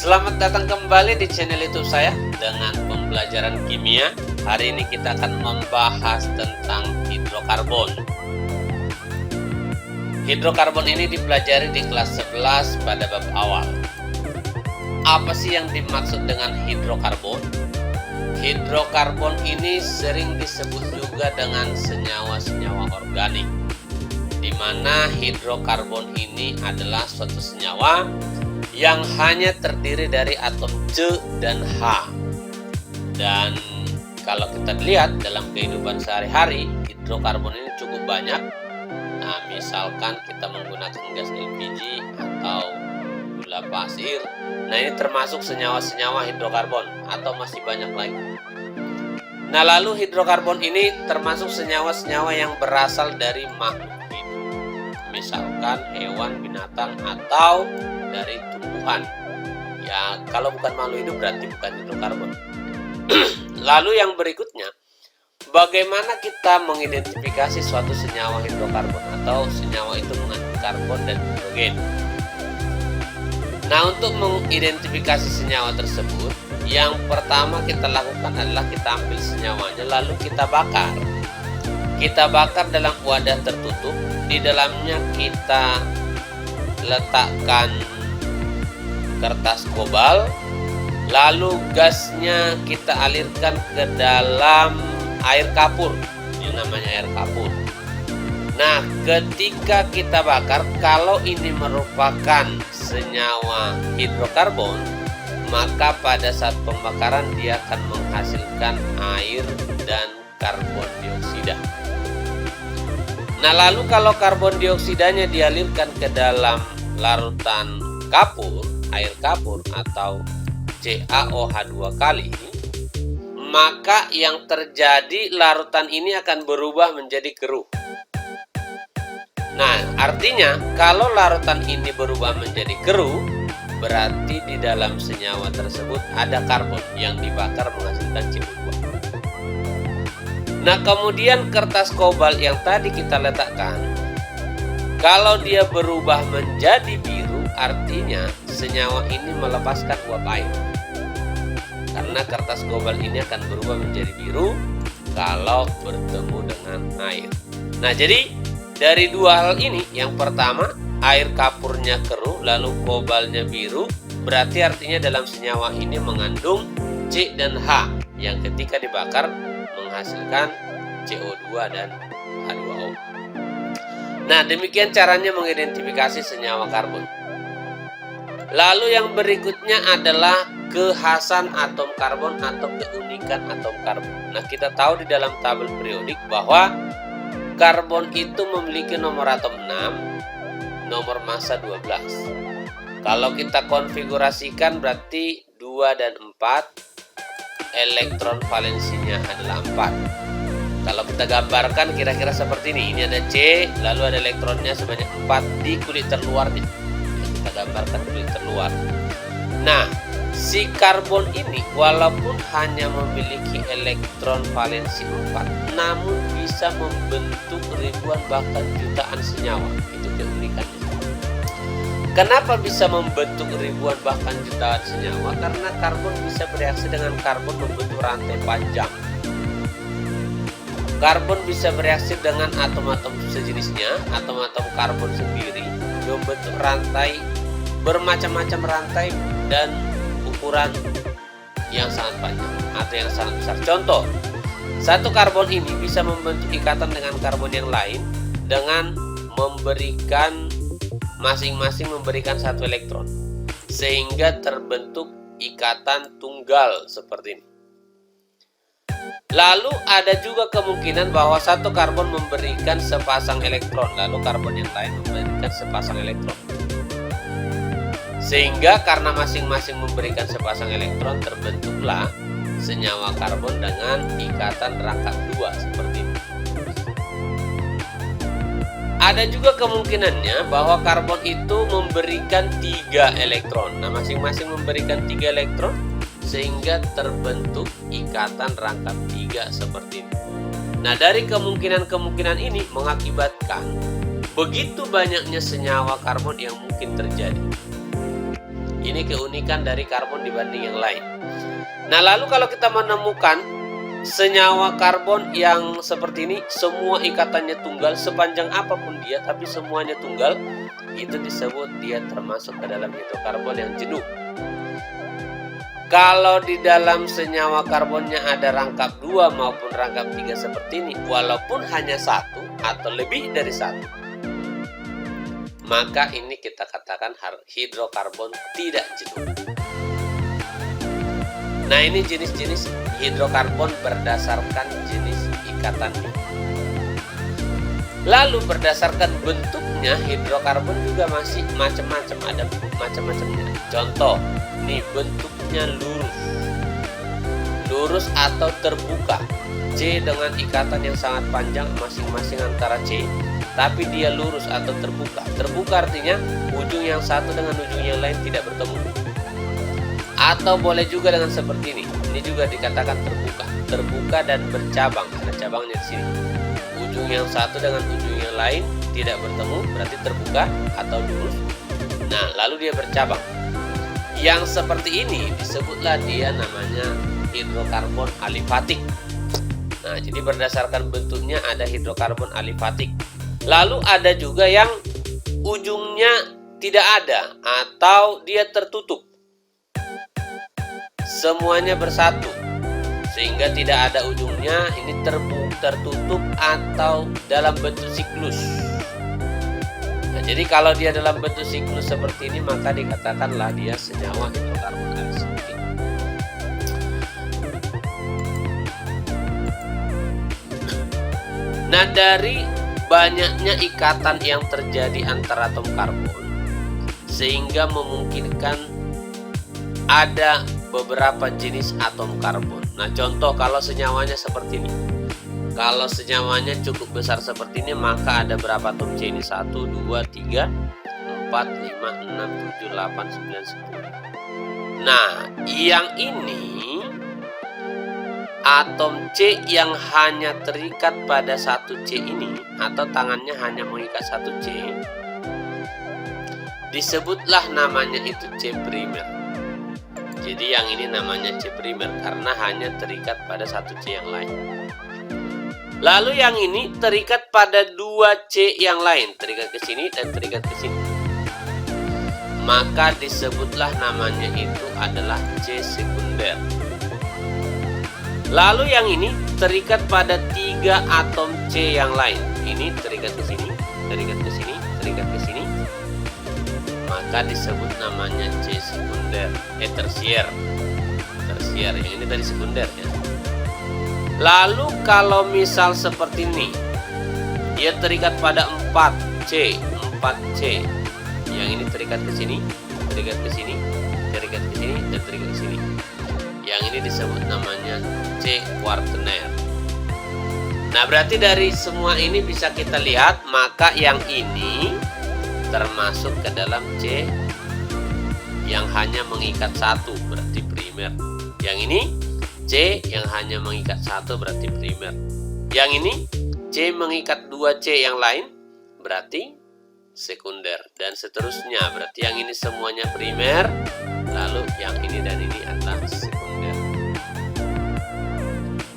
Selamat datang kembali di channel YouTube saya dengan pembelajaran kimia. Hari ini kita akan membahas tentang hidrokarbon. Hidrokarbon ini dipelajari di kelas 11 pada bab awal. Apa sih yang dimaksud dengan hidrokarbon? Hidrokarbon ini sering disebut juga dengan senyawa-senyawa organik, di mana hidrokarbon ini adalah suatu senyawa yang hanya terdiri dari atom C dan H. Dan kalau kita lihat dalam kehidupan sehari-hari, hidrokarbon ini cukup banyak. Nah, misalkan kita menggunakan gas LPG atau gula pasir. Nah, ini termasuk senyawa-senyawa hidrokarbon atau masih banyak lagi. Nah, lalu hidrokarbon ini termasuk senyawa-senyawa yang berasal dari makhluk hidup. Misalkan hewan, binatang, atau dari tumbuhan. Ya, kalau bukan makhluk hidup berarti bukan hidrokarbon. Lalu yang berikutnya, bagaimana kita mengidentifikasi suatu senyawa hidrokarbon atau senyawa itu mengandung karbon dan hidrogen. Nah, untuk mengidentifikasi senyawa tersebut, yang pertama kita lakukan adalah kita ambil senyawanya lalu kita bakar. Kita bakar dalam wadah tertutup, di dalamnya kita letakkan kertas kobal, lalu gasnya kita alirkan ke dalam air kapur, yang namanya air kapur. Nah, ketika kita bakar, kalau ini merupakan senyawa hidrokarbon, maka pada saat pembakaran dia akan menghasilkan air dan karbon dioksida. Nah, lalu kalau karbon dioksidanya dialirkan ke dalam larutan kapur, air kapur atau CaOH2 kali, maka yang terjadi larutan ini akan berubah menjadi keruh. Nah, artinya kalau larutan ini berubah menjadi keruh, berarti di dalam senyawa tersebut ada karbon yang dibakar menghasilkan CO2. Nah, kemudian kertas kobalt yang tadi kita letakkan, kalau dia berubah menjadi biru, artinya senyawa ini melepaskan uap air. Karena kertas kobalt ini akan berubah menjadi biru kalau bertemu dengan air. Nah, jadi dari dua hal ini, yang pertama air kapurnya keruh lalu kobalnya biru, berarti artinya dalam senyawa ini mengandung C dan H yang ketika dibakar menghasilkan CO2 dan H2O. Nah, demikian caranya mengidentifikasi senyawa karbon. Lalu yang berikutnya adalah kekhasan atom karbon atau keunikan atom karbon. Nah, kita tahu di dalam tabel periodik bahwa karbon itu memiliki nomor atom 6, nomor massa 12. Kalau kita konfigurasikan berarti 2 dan 4, elektron valensinya adalah 4. Kalau kita gambarkan kira-kira seperti ini. Ini ada C, lalu ada elektronnya sebanyak 4 di kulit terluarnya. Kita gambarkan kulit terluar. Nah, si karbon ini walaupun hanya memiliki elektron valensi 4, namun bisa membentuk ribuan bahkan jutaan senyawa. Itu keunikannya. Kenapa bisa membentuk ribuan bahkan jutaan senyawa? Karena karbon bisa bereaksi dengan karbon membentuk rantai panjang. Karbon bisa bereaksi dengan atom-atom sejenisnya, atom-atom karbon sendiri, membentuk rantai, bermacam-macam rantai dan ukuran yang sangat panjang atau yang sangat besar. Contoh, satu karbon ini bisa membentuk ikatan dengan karbon yang lain dengan memberikan masing-masing memberikan satu elektron, sehingga terbentuk ikatan tunggal seperti ini. Lalu ada juga kemungkinan bahwa satu karbon memberikan sepasang elektron, lalu karbon yang lain memberikan sepasang elektron. Sehingga karena masing-masing memberikan sepasang elektron, terbentuklah senyawa karbon dengan ikatan rangkap 2 seperti ini. Ada juga kemungkinannya bahwa karbon itu memberikan 3 elektron. Nah, masing-masing memberikan 3 elektron sehingga terbentuk ikatan rangkap 3 seperti ini. Nah, dari kemungkinan-kemungkinan ini mengakibatkan begitu banyaknya senyawa karbon yang mungkin terjadi. Ini keunikan dari karbon dibanding yang lain. Nah, lalu kalau kita menemukan senyawa karbon yang seperti ini, semua ikatannya tunggal, sepanjang apapun dia, tapi semuanya tunggal, itu disebut dia termasuk ke dalam hidrokarbon yang jenuh. Kalau di dalam senyawa karbonnya ada rangkap 2 maupun rangkap 3 seperti ini, walaupun hanya 1 atau lebih dari 1, maka ini kita katakan hidrokarbon tidak jenuh. Nah, ini jenis-jenis hidrokarbon berdasarkan jenis ikatannya. Lalu berdasarkan bentuknya, hidrokarbon juga masih macam-macam, ada macam-macamnya. Contoh, nih bentuknya lurus atau terbuka. C dengan ikatan yang sangat panjang masing-masing antara C, tapi dia lurus atau terbuka. Terbuka artinya ujung yang satu dengan ujung yang lain tidak bertemu. Atau boleh juga dengan seperti ini. Ini juga dikatakan terbuka. Terbuka dan bercabang. Ada cabangnya di sini. Ujung yang satu dengan ujung yang lain tidak bertemu, berarti terbuka atau lurus. Nah, lalu dia bercabang. Yang seperti ini disebutlah dia namanya hidrokarbon alifatik. Nah, jadi berdasarkan bentuknya ada hidrokarbon alifatik. Lalu ada juga yang ujungnya tidak ada atau dia tertutup. Semuanya bersatu sehingga tidak ada ujungnya, ini tertutup atau dalam bentuk siklus. Nah, jadi kalau dia dalam bentuk siklus seperti ini, maka dikatakanlah dia senyawa hidrokarbon alifatik. Nah, dari banyaknya ikatan yang terjadi antara atom karbon sehingga memungkinkan ada beberapa jenis atom karbon. Nah, contoh kalau senyawanya seperti ini. Kalau senyawanya cukup besar seperti ini, maka ada berapa atom C ini? 1, 2, 3, 4, 5, 6, 7, 8, 9, 10. Nah, yang ini atom C yang hanya terikat pada satu C ini, atau tangannya hanya mengikat satu C, disebutlah namanya itu C primer. Jadi yang ini namanya C primer karena hanya terikat pada satu C yang lain. Lalu yang ini terikat pada 2 C yang lain, terikat ke sini dan terikat ke sini. Maka disebutlah namanya itu adalah C sekunder. Lalu yang ini terikat pada 3 atom C yang lain. Ini terikat ke sini, terikat ke sini, terikat ke sini. Maka disebut namanya C sekunder, tersier. Tersier, yang ini tadi sekunder ya. Lalu kalau misal seperti ini, dia terikat pada 4C. Yang ini terikat ke sini, terikat ke sini, terikat ke sini, dan terikat ke sini. Yang ini disebut namanya C kuartener. Nah, berarti dari semua ini bisa kita lihat, maka yang ini termasuk ke dalam C yang hanya mengikat satu, berarti primer. Yang ini C yang hanya mengikat satu, berarti primer. Yang ini C mengikat 2 C yang lain, berarti sekunder, dan seterusnya. Berarti yang ini semuanya primer, lalu yang ini dan ini adalah sekunder.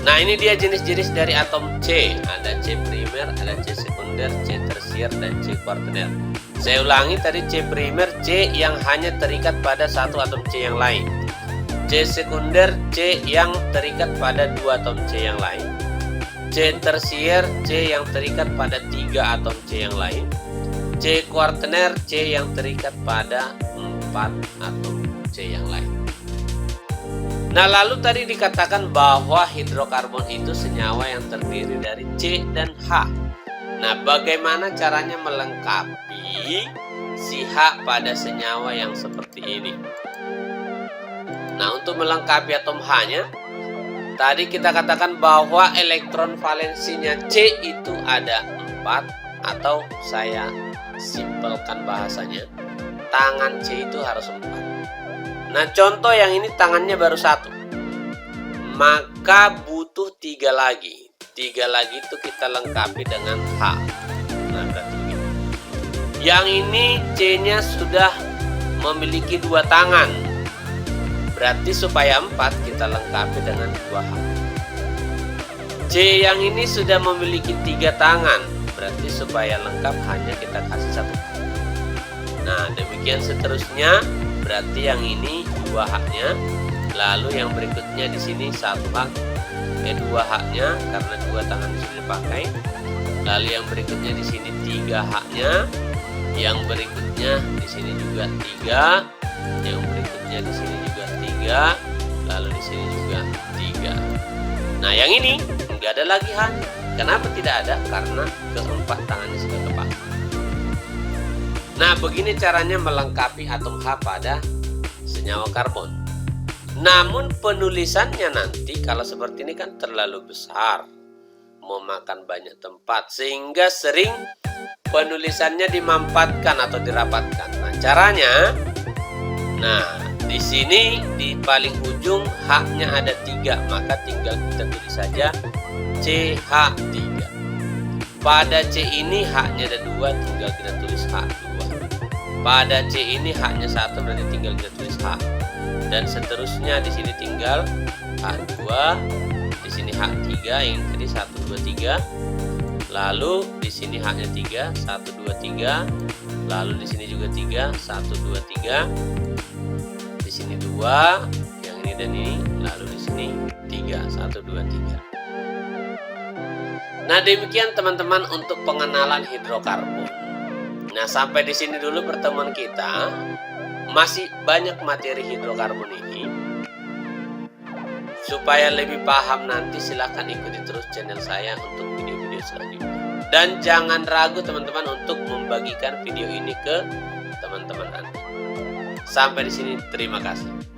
Nah, ini dia jenis-jenis dari atom C. Ada C primer, ada C sekunder, C tersier, dan C kuartener. Saya ulangi, tadi C primer C yang hanya terikat pada satu atom C yang lain. C sekunder C yang terikat pada 2 atom C yang lain. C tersier C yang terikat pada 3 atom C yang lain. C kuartener C yang terikat pada 4 atom C yang lain. Nah, lalu tadi dikatakan bahwa hidrokarbon itu senyawa yang terdiri dari C dan H. Nah, bagaimana caranya melengkapi si H pada senyawa yang seperti ini? Nah, untuk melengkapi atom H-nya, tadi kita katakan bahwa elektron valensinya C itu ada 4, atau saya simpelkan bahasanya, tangan C itu harus 4. Nah, contoh yang ini tangannya baru 1, maka butuh 3 lagi. 3 lagi itu kita lengkapi dengan H. Nah, berarti begini. Yang ini C-nya sudah memiliki 2 tangan. Berarti supaya 4 kita lengkapi dengan 2 H. C yang ini sudah memiliki 3 tangan. Berarti supaya lengkap hanya kita kasih 1 H. Nah, demikian seterusnya. Berarti yang ini 2 H-nya. Lalu yang berikutnya di sini 1 H. 2 H-nya karena 2 tangan sudah dipakai. Lalu yang berikutnya di sini 3 H-nya. Yang berikutnya di sini juga 3. Yang berikutnya di sini juga 3. Lalu di sini juga 3. Nah, yang ini enggak ada lagi H. Kenapa tidak ada? Karena keempat tangannya sudah kepakai. Nah, begini caranya melengkapi atom H pada senyawa karbon. Namun penulisannya nanti kalau seperti ini kan terlalu besar, memakan banyak tempat, sehingga sering penulisannya dimampatkan atau dirapatkan. Nah, caranya, di sini di paling ujung H-nya ada 3, maka tinggal kita tulis saja CH3. Pada C ini H-nya ada 2, tinggal kita tulis H2. Pada C ini H-nya 1, berarti tinggal kita tulis H. Dan seterusnya di sini tinggal H2, di sini H3, yang tadi 1 2 3. Lalu di sini H-nya 3, 1 2 3. Lalu di sini juga 3, 1 2 3. Di sini 2, yang ini dan ini. Lalu di sini 3, 1 2 3. Nah, demikian teman-teman untuk pengenalan hidrokarbon. Nah, sampai di sini dulu pertemuan kita. Masih banyak materi hidrokarbon ini. Supaya lebih paham nanti silahkan ikuti terus channel saya untuk video-video selanjutnya. Dan jangan ragu teman-teman untuk membagikan video ini ke teman-teman Anda. Sampai di sini, terima kasih.